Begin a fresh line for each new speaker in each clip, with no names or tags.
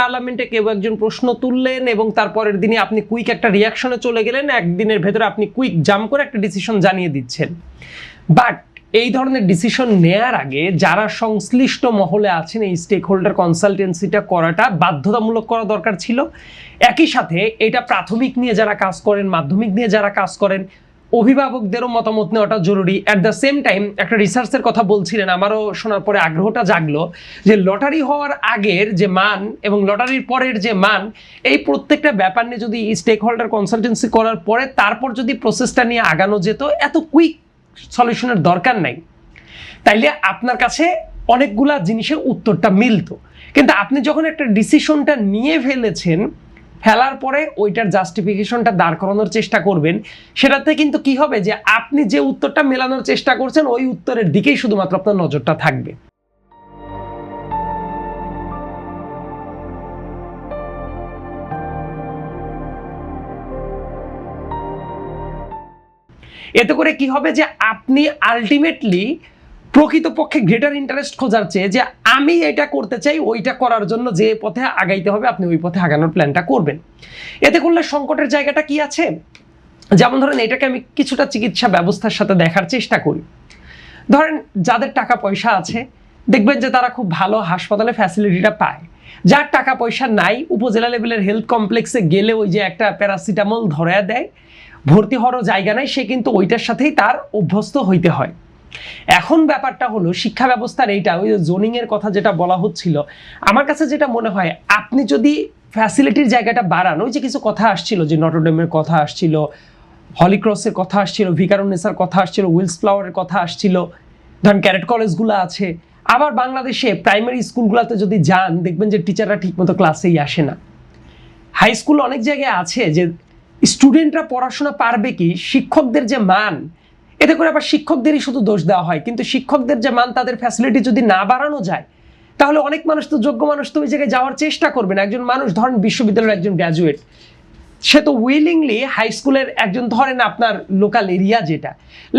পার্লামেন্টে কেউ একজন প্রশ্ন তুললেন এবং তারপরের দিনে আপনি কুইক একটা রিয়াকশনে চলে গেলেন, একদিনের ভেতরে আপনি কুইক জাম্প করে একটা ডিসিশন জানিয়ে দিচ্ছেন। বাট এই ধরনের ডিসিশন নেয়ার আগে যারা সংশ্লিষ্ট মহলে আছেন এই স্টেক হোল্ডার কনসালটেন্সিটা করাটা বাধ্যতামূলক করা দরকার ছিল। একই সাথে এটা প্রাথমিক নিয়ে যারা কাজ করেন, মাধ্যমিক নিয়ে যারা কাজ করেন, অভিভাবকদেরও মতামত নেওয়াটা জরুরি। অ্যাট দ্য সেম টাইম একটা রিসার্চের কথা বলছিলেন, আমারও শোনার পরে আগ্রহটা জাগলো যে লটারি হওয়ার আগের যে মান এবং লটারির পরের যে মান, এই প্রত্যেকটা ব্যাপার নিয়ে যদি স্টেক হোল্ডার কনসালটেন্সি করার পরে তারপর যদি প্রসেসটা নিয়ে আগানো যেত, এত কুইক সলিউশনের দরকার নাই, তাইলে আপনার কাছে অনেকগুলা জিনিসের উত্তরটা মিলতো। কিন্তু আপনি যখন একটা ডিসিশনটা নিয়ে ফেলেছেন, ফেলার পরে ওইটার জাস্টিফিকেশনটা দাঁড় করানোর চেষ্টা করবেন, সেটাতে কিন্তু কি হবে যে আপনি যে উত্তরটা মেলানোর চেষ্টা করছেন ওই উত্তরের দিকেই শুধুমাত্র আপনার নজরটা থাকবে। এতে করে কি হবে যে আপনি আলটিমেটলি প্রকৃতপক্ষে গ্রেটার ইন্টারেস্ট খোঁজার চেয়ে যে আমি এটা করতে চাই, ওইটা করার জন্য যে পথে আগাইতে হবে আপনি ওই পথে আগানোর প্ল্যানটা করবেন। এতে করলে সংকটের জায়গাটা কি আছে, যেমন ধরেন এটাকে আমি কিছুটা চিকিৎসা ব্যবস্থার সাথে দেখার চেষ্টা করি। ধরেন যাদের টাকা পয়সা আছে দেখবেন যে তারা খুব ভালো হাসপাতালে ফ্যাসিলিটিটা পায়। যার টাকা পয়সা নাই, উপজেলা লেভেলের হেলথ কমপ্লেক্সে গেলে ওই যে একটা প্যারাসিটামল ধরায়া দেয়, ভর্তি হওয়ারও জায়গা নাই, সে কিন্তু ওইটার সাথেই তার অভ্যস্ত হইতে হয়। এখন ব্যাপারটা হলো শিক্ষা ব্যবস্থার এইটা, ওই জোনিং এর কথা যেটা বলা হচ্ছিল, আমার কাছে যেটা মনে হয় আপনি যদি ফ্যাসিলিটির জায়গাটা বাড়ান, ওই যে কিছু কথা আসছিল যে নটরডেমের কথা আসছিল, হলিক্রসের কথা আসছিল, ভিকারুন্নেসার কথা আসছিল, উইলস ফ্লাওয়ারের কথা আসছিল, ধরেন ক্যাডেট কলেজগুলো আছে। আবার বাংলাদেশে প্রাইমারি স্কুলগুলোতে যদি যান দেখবেন যে টিচাররা ঠিকমতো ক্লাসেই আসে না। হাই স্কুল অনেক জায়গায় আছে যে স্টুডেন্টরা পড়াশোনা পারবে কি, শিক্ষকদের যে মান, এতে করে আবার শিক্ষকদেরই শুধু দোষ দেওয়া হয়। কিন্তু শিক্ষকদের যে মান, তাদের ফ্যাসিলিটি যদি না বাড়ানো যায় তাহলে অনেক মানুষ তো, যোগ্য মানুষ তো ওই জায়গায় যাওয়ার চেষ্টা করবে না। একজন মানুষ ধরেন বিশ্ববিদ্যালয়ের একজন গ্র্যাজুয়েট, সে তো উইলিংলি হাই স্কুলের একজন, ধরেন আপনার লোকাল এরিয়া যেটা,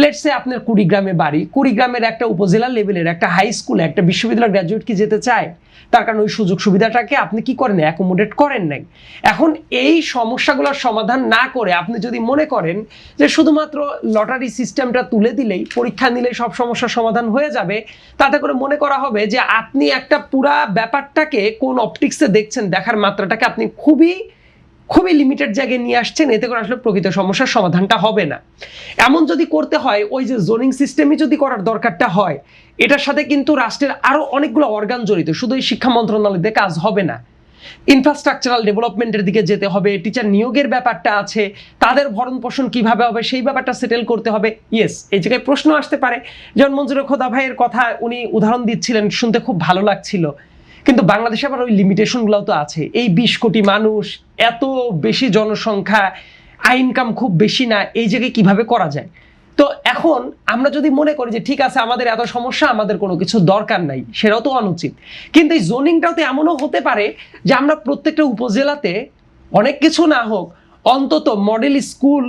লেটস সে আপনার কুড়িগ্রামে বাড়ি, কুড়িগ্রামের একটা উপজেলা লেভেলের একটা হাই স্কুলে একটা বিশ্ববিদ্যালয়ের গ্র্যাজুয়েট কি যেতে চায়? তার কারণ ওই সুযোগ সুবিধাটাকে আপনি কি করেন, অ্যাকোমোডেট করেন নাই। এখন এই সমস্যাগুলোর সমাধান না করে আপনি যদি মনে করেন যে শুধুমাত্র লটারি সিস্টেমটা তুলে দিলেই, পরীক্ষা নিলেই সব সমস্যার সমাধান হয়ে যাবে, তাতে করে মনে করা হবে যে আপনি একটা পুরা ব্যাপারটাকে কোন অপটিক্সে দেখছেন, দেখার মাত্রাটাকে আপনি খুবই লিমিটেড জায়গায় নিয়ে আসছেন। এতে করে আসলে প্রকৃত সমস্যার সমাধানটা হবে না। এমন যদি করতে হয়, ওই যে জোনিং সিস্টেমই যদি করার দরকারটা হয়, এটার সাথে কিন্তু রাষ্ট্রের আরো অনেকগুলো অর্গান জড়িত, শুধু এই শিক্ষা মন্ত্রণালয় দিয়ে কাজ হবে না। ইনফ্রাস্ট্রাকচারাল ডেভেলপমেন্টের দিকে যেতে হবে, টিচার নিয়োগের ব্যাপারটা আছে, তাদের ভরণ পোষণ কিভাবে হবে সেই ব্যাপারটা সেটেল করতে হবে। ইয়েস, এই জায়গায় প্রশ্ন আসতে পারে, যেমন মঞ্জুর খোদা ভাইয়ের কথা উনি উদাহরণ দিচ্ছিলেন, শুনতে খুব ভালো লাগছিল। কিন্তু বাংলাদেশে আবার ওই লিমিটেশনগুলোও তো আছে। এই 20 কোটি মানুষ, এত বেশি জনসংখ্যা, ইনকাম খুব বেশি না, এই জায়গায় কিভাবে করা যায়? তো এখন আমরা যদি মনে করি যে ঠিক আছে আমাদের এত সমস্যা, আমাদের কোনো কিছু দরকার নাই, সেটাও তো অনুচিত। কিন্তু এই জোনিংটাও তো এমনও হতে পারে যে আমরা প্রত্যেকটা উপজেলাতে অনেক কিছু না হোক, অন্তত মডেল স্কুল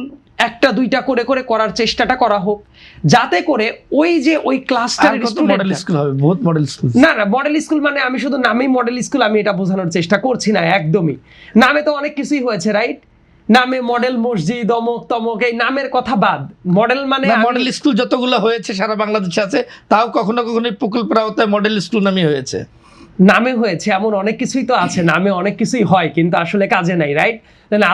একটা দুইটা করে করে করার চেষ্টাটা করা হোক, যাতে করে ওই যে ওই ক্লাস্টারের
মডেল স্কুল হবে, বহুত মডেল স্কুল।
না না, মডেল স্কুল মানে আমি শুধু নামেই মডেল স্কুল, আমি এটা বোঝানোর চেষ্টা করছি না একদমই। নামে তো অনেক কিছুই হয়েছে, রাইট? নামে মডেল মসজিদ, অমুক তমক, এই নামের কথা বাদ, মডেল মানে
মডেল স্কুল যতগুলো হয়েছে সারা বাংলাদেশে আছে, তাও কখনো কখনো প্রকল্পের আওতায় মডেল স্কুল নামই হয়েছে।
নামে হয়েছে এমন অনেক কিছুই তো আছে, নামে অনেক কিছুই হয় কিন্তু আসলে কাজে নাই, রাইট?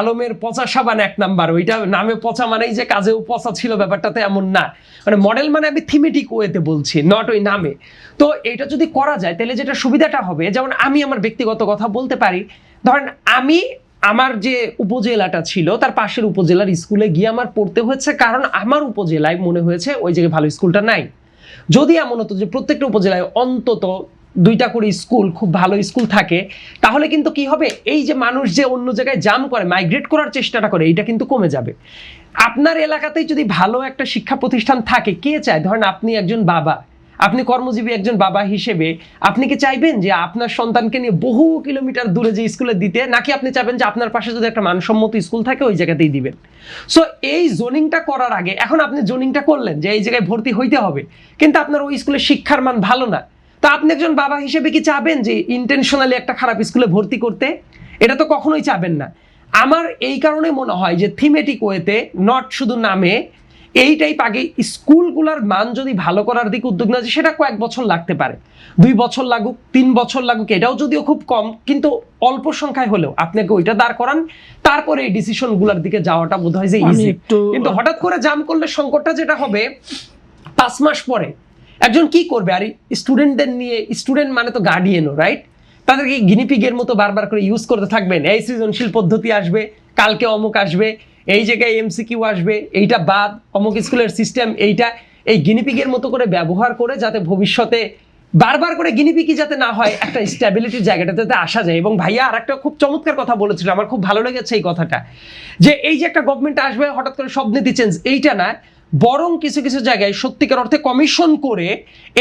আলমের পচা সাবান 1 নাম্বার, ওইটা নামে পচা মানেই যে কাজেও পচা ছিল, ব্যাপারটাতে এমন না। মানে মডেল মানে আমি থিমেটিক ওয়েতে বলছি, নট ওই নামে। তো এটা যদি করা যায় তাহলে যেটা সুবিধাটা হবে, যেমন আমি আমার ব্যক্তিগত কথা বলতে পারি, ধরেন আমি আমার যে উপজেলাটা ছিল তার পাশের উপজেলার স্কুলে গিয়ে আমার পড়তে হয়েছে, কারণ আমার উপজেলায় মনে হয়েছে ওই জায়গায় ভালো স্কুলটা নাই। যদি এমন হতো যে প্রত্যেকটা উপজেলায় অন্তত 2টা করে স্কুল, খুব ভালো স্কুল থাকে, তাহলে কিন্তু কি হবে, এই যে মানুষ যে অন্য জায়গায় জাম করে, মাইগ্রেট করার চেষ্টাটা করে, এটা কিন্তু কমে যাবে। আপনার এলাকাতেই যদি ভালো একটা শিক্ষা প্রতিষ্ঠান থাকে, কে চায়, ধরেন আপনি একজন বাবা, আপনি কর্মজীবী একজন বাবা হিসেবে আপনি কি চাইবেন যে আপনার সন্তানকে নিয়ে বহু কিলোমিটার দূরে যে স্কুলে দিতে, নাকি আপনি চাইবেন যে আপনার পাশে যদি একটা মানসম্মত স্কুল থাকে ওই জায়গাতেই দিবেন? সো এই জোনিংটা করার আগে, এখন আপনি জোনিংটা করলেন যে এই জায়গায় ভর্তি হইতে হবে, কিন্তু আপনার ওই স্কুলের শিক্ষার মান ভালো না, তো আপনি একজন বাবা হিসেবে কি চাবেন যে ইন্টেনশনালি একটা খারাপ স্কুলে ভর্তি করতে? এটা তো কখনোই চাবেন না। আমার এই কারণে মনে হয় যে থিমেটিক ওয়েতে, নট শুধু নামে, এই টাইপ আগে স্কুলগুলোর মান যদি ভালো করার দিকে উদ্যোগ নেওয়া যায়, সেটা কয়েক বছর লাগতে পারে, 2 বছর লাগুক, 3 বছর লাগুক, এটাও যদিও খুব কম, কিন্তু অল্প সংখ্যায় হলেও আপনাকে ওইটা দাঁড় করান, তারপরে এই ডিসিশনগুলোর দিকে যাওয়াটা বোধ হয় যে ইজি। কিন্তু হঠাৎ করে জাম করলে সংকটটা যেটা হবে, 5 মাস পরে একজন কি করবে? আর স্টুডেন্টদের নিয়ে, স্টুডেন্ট মানে তো গার্ডিয়ানও, রাইট? তাদেরকে গিনিপিগের মতো বারবার করে ইউজ করতে থাকবেন, এই সৃজনশীল পদ্ধতি আসবে, কালকে অমুক আসবে, এই জায়গায় এমসিকিউ আসবে, এইটা বাদ, অমুক স্কুলের সিস্টেম এইটা, এই গিনিপিগের মতো করে ব্যবহার করে যাতে ভবিষ্যতে বারবার করে গিনিপিগই যাতে না হয়, একটা স্ট্যাবিলিটির জায়গাটা যাতে আসা যায়। এবং ভাইয়া আর একটা খুব চমৎকার কথা বলেছিল, আমার খুব ভালো লেগেছে এই কথাটা, যে এই যে একটা গভর্নমেন্ট আসবে হঠাৎ করে সব নীতি চেঞ্জ, এইটা না, বরং কিছু কিছু জায়গায় সত্যিকার অর্থে কমিশন করে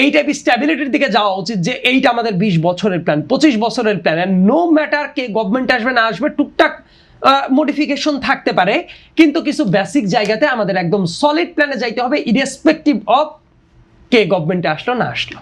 এই টাইপ স্ট্যাবিলিটির দিকে যাওয়া উচিত, যে এইটা আমাদের 20 বছরের প্ল্যান, 25 বছরের প্ল্যান, নো ম্যাটার কে গভর্নমেন্ট আসবে না আসবে, টুকটাক মডিফিকেশন থাকতে পারে, কিন্তু কিছু বেসিক জায়গাতে আমাদের একদম সলিড প্ল্যানে যাইতে হবে, ইরেসপেক্টিভ অফ কে গভর্নমেন্টে আসলো না আসলো।